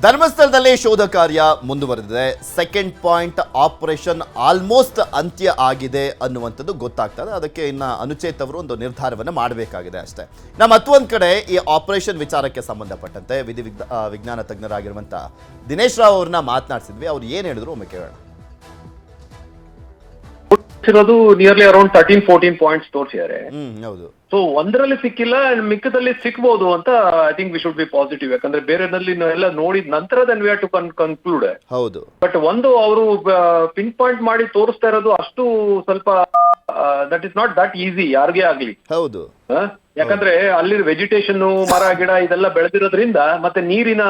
ಧರ್ಮಸ್ಥಳದಲ್ಲಿ ಶೋಧ ಕಾರ್ಯ ಮುಂದುವರೆದಿದೆ. ಸೆಕೆಂಡ್ ಪಾಯಿಂಟ್ ಆಪರೇಷನ್ ಆಲ್ಮೋಸ್ಟ್ ಅಂತ್ಯ ಆಗಿದೆ ಅನ್ನುವಂಥದ್ದು ಗೊತ್ತಾಗ್ತದೆ. ಅದಕ್ಕೆ ಇನ್ನು ಅನುಚೇತ್ ಅವರು ಒಂದು ನಿರ್ಧಾರವನ್ನು ಮಾಡಬೇಕಾಗಿದೆ ಅಷ್ಟೇ. ನಮ್ಮ ಮತ್ತೊಂದು ಕಡೆ ಈ ಆಪರೇಷನ್ ವಿಚಾರಕ್ಕೆ ಸಂಬಂಧಪಟ್ಟಂತೆ ವಿಜ್ಞಾನ ತಜ್ಞರಾಗಿರುವಂಥ ದಿನೇಶ್ ರಾವ್ ಅವ್ರನ್ನ ಮಾತನಾಡಿಸಿದ್ವಿ. ಅವ್ರು ಏನು ಹೇಳಿದ್ರು ಒಮ್ಮೆ ಕೇಳೋಣ. ನಿಯರ್ಲಿ ಅರೌಂಡ್ 13-14 ಪಾಯಿಂಟ್ಸ್ ತೋರಿಸಿದ್ದಾರೆ. ಹೌದು. ಸೊ ಒಂದರಲ್ಲಿ ಸಿಕ್ಕಿಲ್ಲ, ಮಿಕ್ಕದಲ್ಲಿ ಸಿಕ್ಬಹುದು ಅಂತ I think we should be positive. ಯಾಕಂದ್ರೆ ಬೇರೆನಲ್ಲಿ ಎಲ್ಲ ನೋಡಿದ ನಂತರ then we have to conclude. ಹೌದು. ಬಟ್ ಒಂದು ಅವರು ಪಿನ್ ಪಾಯಿಂಟ್ ಮಾಡಿ ತೋರಿಸ್ತಾ ಇರೋದು ಅಷ್ಟು ಸ್ವಲ್ಪ that is not that easy ಯಾರಿಗೆ ಆಗ್ಲಿ. ಹೌದು. ಯಾಕಂದ್ರೆ ಅಲ್ಲಿ ವೆಜಿಟೇಷನ್, ಮರ ಗಿಡ ಇದೆಲ್ಲ ಬೆಳೆದಿರೋದ್ರಿಂದ ಮತ್ತೆ ನೀರಿನ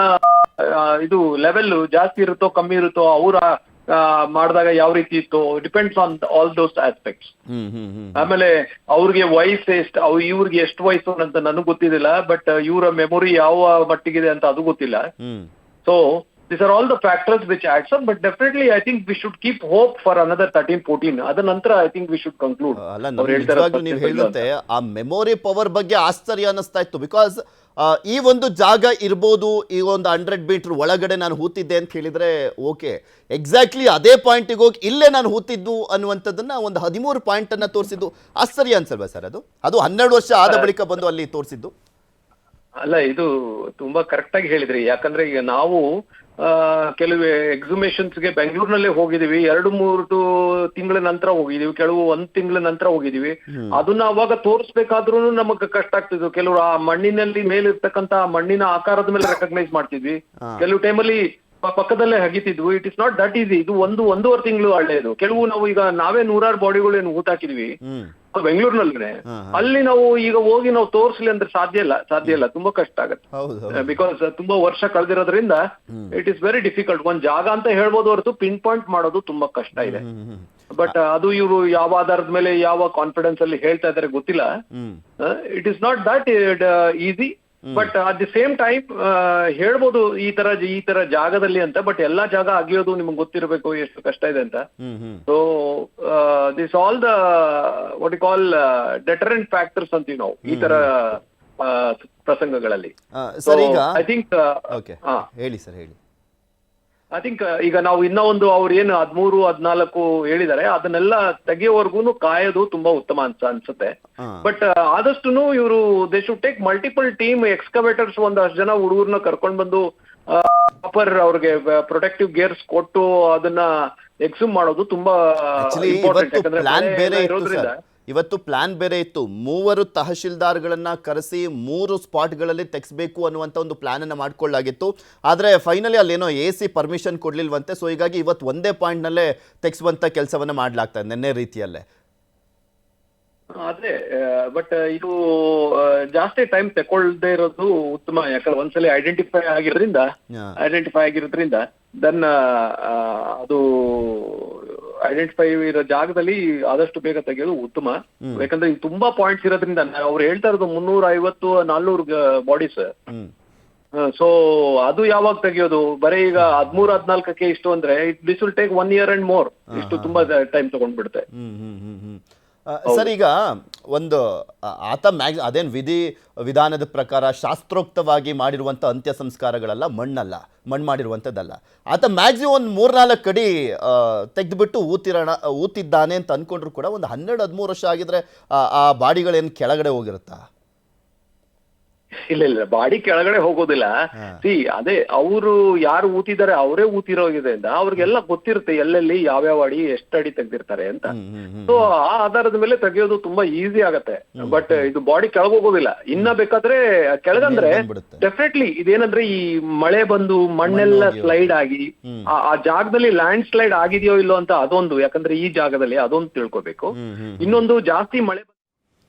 ಇದು ಲೆವೆಲ್ ಜಾಸ್ತಿ ಇರುತ್ತೋ ಕಮ್ಮಿ ಇರುತ್ತೋ, ಅವರ ಮಾಡಿದಾಗ ಯಾವ ರೀತಿ ಇತ್ತು, depends on all those aspects. ಆಮೇಲೆ ಅವ್ರಿಗೆ ವಯಸ್ಸು ಎಷ್ಟು, ಇವ್ರಿಗೆ ಎಷ್ಟು ವಯಸ್ಸು ಅಂತ ನನಗೆ ಗೊತ್ತಿದ್ದಿಲ್ಲ. ಬಟ್ ಇವರ ಮೆಮೊರಿ ಯಾವ ಮಟ್ಟಿಗಿದೆ ಅಂತ ಅದು ಗೊತ್ತಿಲ್ಲ. So these are all the factors which adds up, but definitely I think we should keep hope for another 13-14. ಅದ ನಂತರ I think we should conclude. ಅಲ್ಲ, ನೀವು ಹೇಳಿದಂತೆ ಆ ಮೆಮೊರಿ ಪವರ್ ಬಗ್ಗೆ ಆಶ್ಚರ್ಯ ಅನ್ನಿಸ್ತಾ ಇತ್ತು. ಬಿಕಾಸ್ ಈ ಒಂದು ಜಾಗ ಇರ್ಬೋದು, ಈ ಒಂದು 100 ಮೀಟರ್ ಒಳಗಡೆ ನಾನು ಹೂತಿದ್ದೆ ಅಂತ ಹೇಳಿದ್ರೆ ಓಕೆ, ಎಕ್ಸಾಕ್ಟ್ಲಿ ಅದೇ ಪಾಯಿಂಟಿಗೆ ಹೋಗಿ ಇಲ್ಲೇ ನಾನು ಹೂತಿದ್ದು ಅನ್ನುವಂಥದ್ದನ್ನ ಒಂದು 13 ಪಾಯಿಂಟ್ ಅನ್ನ ತೋರಿಸಿದ್ದು ಆಶ್ಚರ್ಯ ಅನ್ಸಲ್ವಾ ಸರ್? ಅದು 12 ವರ್ಷ ಆದ ಬಳಿಕ ಬಂದು ಅಲ್ಲಿ ತೋರಿಸಿದ್ದು. ಅಲ್ಲ, ಇದು ತುಂಬಾ ಕರೆಕ್ಟ್ ಆಗಿ ಹೇಳಿದ್ರಿ. ಯಾಕಂದ್ರೆ ಈಗ ನಾವು ಕೆಲವು ಎಕ್ಸಿಬಿಷನ್ಸ್ಗೆ ಬೆಂಗಳೂರಿನಲ್ಲೇ ಹೋಗಿದೀವಿ, 2-3 ತಿಂಗಳ ನಂತರ ಹೋಗಿದೀವಿ, ಕೆಲವು 1 ತಿಂಗಳ ನಂತರ ಹೋಗಿದೀವಿ. ಅದನ್ನ ಅವಾಗ ತೋರಿಸ್ಬೇಕಾದ್ರೂ ನಮಗ್ ಕಷ್ಟ ಆಗ್ತಿದ್ವು. ಕೆಲವರು ಆ ಮಣ್ಣಿನಲ್ಲಿ ಮೇಲಿರ್ತಕ್ಕಂತ ಮಣ್ಣಿನ ಆಕಾರದ ಮೇಲೆ ರೆಕಗ್ನೈಸ್ ಮಾಡ್ತಿದ್ವಿ, ಕೆಲವು ಟೈಮಲ್ಲಿ ಪಕ್ಕದಲ್ಲೇ ಹಗಿತಿದ್ವು. It is not that easy. ಇದು 1-1.5 ತಿಂಗಳು ಹಳ್ಳೆದು. ಕೆಲವು ನಾವು ಈಗ ನಾವೇ 100 ಬಾಡಿಗಳು ಏನು ಊತಾಕಿದ್ವಿ ಬೆಂಗಳೂರಿನಲ್ಲೇ. ಅಲ್ಲಿ ನಾವು ಈಗ ಹೋಗಿ ನಾವು ತೋರಿಸ್ಲಿ ಅಂದ್ರೆ ಸಾಧ್ಯ ಇಲ್ಲ, ತುಂಬಾ ಕಷ್ಟ ಆಗುತ್ತೆ. ಬಿಕಾಸ್ ತುಂಬಾ ವರ್ಷ ಕಳೆದಿರೋದ್ರಿಂದ ಇಟ್ ಇಸ್ ವೆರಿ ಡಿಫಿಕಲ್ಟ್. ಒಂದ್ ಜಾಗ ಅಂತ ಹೇಳ್ಬೋದು ಹೊರತು ಪಿನ್ ಪಾಯಿಂಟ್ ಮಾಡೋದು ತುಂಬಾ ಕಷ್ಟ ಇದೆ. ಬಟ್ ಅದು ಇವರು ಯಾವ ಆಧಾರದ ಮೇಲೆ ಯಾವ ಕಾನ್ಫಿಡೆನ್ಸ್ ಅಲ್ಲಿ ಹೇಳ್ತಾ ಇದಾರೆ ಗೊತ್ತಿಲ್ಲ. It is not that easy. But at the same time ಹೇಳ್ಬೋದು ಈ ತರ ಜಾಗದಲ್ಲಿ ಅಂತ. ಬಟ್ ಎಲ್ಲಾ ಜಾಗ ಅಗಿಯೋದು ನಿಮ್ಗೆ ಗೊತ್ತಿರಬೇಕು ಎಷ್ಟು ಕಷ್ಟ ಇದೆ ಅಂತ. So this all the what you call deterrent factors ಅಂತೀವಿ ನಾವು ಈ ತರ ಪ್ರಸಂಗಗಳಲ್ಲಿ. ಐ ಥಿಂಕ್ ಹೇಳಿ ಸರ್, ಹೇಳಿ. ಐ ಥಿಂಕ್ ಈಗ ನಾವು ಇನ್ನೂ ಒಂದು ಅವ್ರು ಏನು 13-14 ಹೇಳಿದ್ದಾರೆ, ಅದನ್ನೆಲ್ಲ ತೆಗೆಯೋವರೆಗೂ ಕಾಯೋದು ತುಂಬಾ ಉತ್ತಮ ಅನ್ಸುತ್ತೆ. ಬಟ್ ಆದಷ್ಟು ಇವರು they should take multiple team excavators, ಒಂದಷ್ಟು ಜನ ಹುಡುಗರನ್ನ ಕರ್ಕೊಂಡ್ ಬಂದು ಪ್ರಾಪರ್ ಅವ್ರಿಗೆ ಪ್ರೊಟೆಕ್ಟಿವ್ ಗೇರ್ಸ್ ಕೊಟ್ಟು ಅದನ್ನ ಎಕ್ಸ್ಯೂಮ್ ಮಾಡೋದು ತುಂಬಾ ಇಂಪಾರ್ಟೆಂಟ್. ಇವತ್ತು ಪ್ಲಾನ್ ಬೇರೆ ಇತ್ತು. 3 ತಹಶೀಲ್ದಾರ್ಗಳನ್ನ ಕರೆಸಿ 3 ಸ್ಪಾಟ್ಗಳಲ್ಲಿ ತೆಗೆಸಬೇಕು ಅನ್ನುವಂಥ ಒಂದು ಪ್ಲಾನ್ ಅನ್ನ ಮಾಡ್ಕೊಳ್ಳಾಗಿತ್ತು. ಆದರೆ ಫೈನಲಿ ಅಲ್ಲೇನೋ AC ಪರ್ಮಿಷನ್ ಕೊಡ್ಲಿಲ್ವಂತೆ. ಸೊ ಹೀಗಾಗಿ ಇವತ್ತು ಒಂದೇ ಪಾಯಿಂಟ್ನಲ್ಲೇ ತೆಗೆಸುವಂಥ ಕೆಲಸವನ್ನ ಮಾಡ್ಲಾಗ್ತಾ ಇದೆ ನೆನ್ನೆ ರೀತಿಯಲ್ಲೇ. ಅದೇ, ಬಟ್ ಇದು ಜಾಸ್ತಿ ಟೈಮ್ ತಗೊಳ್ದೇ ಇರೋದು ಉತ್ತಮ. ಯಾಕಂದ್ರೆ ಒಂದ್ಸಲಿ ಐಡೆಂಟಿಫೈ ಆಗಿರೋದ್ರಿಂದ ದೆನ್ ಅದು ಐಡೆಂಟಿಫೈ ಇರೋ ಜಾಗದಲ್ಲಿ ಆದಷ್ಟು ಬೇಗ ತೆಗೆಯೋದು ಉತ್ತಮ. ಯಾಕಂದ್ರೆ ತುಂಬಾ ಪಾಯಿಂಟ್ಸ್ ಇರೋದ್ರಿಂದ ಅವ್ರು ಹೇಳ್ತಾ ಇರೋದು 350-400 ಬಾಡೀಸ್. ಸೊ ಅದು ಯಾವಾಗ ತೆಗೆಯೋದು? ಬರೀ ಈಗ 13-14ಕ್ಕೆ ಇಷ್ಟು ಅಂದ್ರೆ this will take 1 year and more. ಇಷ್ಟು ತುಂಬಾ ಟೈಮ್ ತಗೊಂಡ್ಬಿಡುತ್ತೆ. ಸರ್, ಈಗ ಒಂದು ಆತ ಅದೇನು ವಿಧಾನದ ಪ್ರಕಾರ ಶಾಸ್ತ್ರೋಕ್ತವಾಗಿ ಮಾಡಿರುವಂಥ ಅಂತ್ಯ ಸಂಸ್ಕಾರಗಳೆಲ್ಲ ಮಣ್ಣು ಮಾಡಿರುವಂಥದ್ದಲ್ಲ. ಆತ ಮ್ಯಾಕ್ಸಿಮಮ್ ಒಂದು 3-4 ಅಡಿ ತೆಗೆದುಬಿಟ್ಟು ಊತಿದ್ದಾನೆ ಅಂತ ಅಂದ್ಕೊಂಡ್ರು ಕೂಡ ಒಂದು 12-13 ವರ್ಷ ಆಗಿದ್ರೆ ಆ ಬಾಡಿಗಳೇನು ಕೆಳಗಡೆ ಹೋಗಿರುತ್ತಾ? ಇಲ್ಲ, ಬಾಡಿ ಕೆಳಗಡೆ ಹೋಗೋದಿಲ್ಲ. ಅದೇ ಅವರು ಯಾರು ಊತಿದ್ದಾರೆ ಅವರೇ ಊತಿರೋದ್ರಿಂದ ಅವ್ರಿಗೆಲ್ಲ ಗೊತ್ತಿರುತ್ತೆ ಎಲ್ಲೆಲ್ಲಿ ಯಾವ್ಯಾವ ಅಡಿ ಎಷ್ಟು ಅಡಿ ತೆಗ್ದಿರ್ತಾರೆ ಅಂತ. ಸೊ ಆ ಆಧಾರದ ಮೇಲೆ ತೆಗೆಯೋದು ತುಂಬಾ ಈಸಿ ಆಗತ್ತೆ. ಬಟ್ ಇದು ಬಾಡಿ ಕೆಳಗೋಗೋದಿಲ್ಲ. ಇನ್ನ ಬೇಕಾದ್ರೆ ಕೆಳಗಂದ್ರೆ ಡೆಫಿನೆಟ್ಲಿ ಇದೇನಂದ್ರೆ ಈ ಮಳೆ ಬಂದು ಮಣ್ಣೆಲ್ಲ ಸ್ಲೈಡ್ ಆಗಿ ಆ ಜಾಗದಲ್ಲಿ ಲ್ಯಾಂಡ್ ಸ್ಲೈಡ್ ಆಗಿದೆಯೋ ಇಲ್ಲೋ ಅಂತ ಅದೊಂದು. ಯಾಕಂದ್ರೆ ಈ ಜಾಗದಲ್ಲಿ ಅದೊಂದು ತಿಳ್ಕೊಬೇಕು. ಇನ್ನೊಂದು, ಜಾಸ್ತಿ ಮಳೆ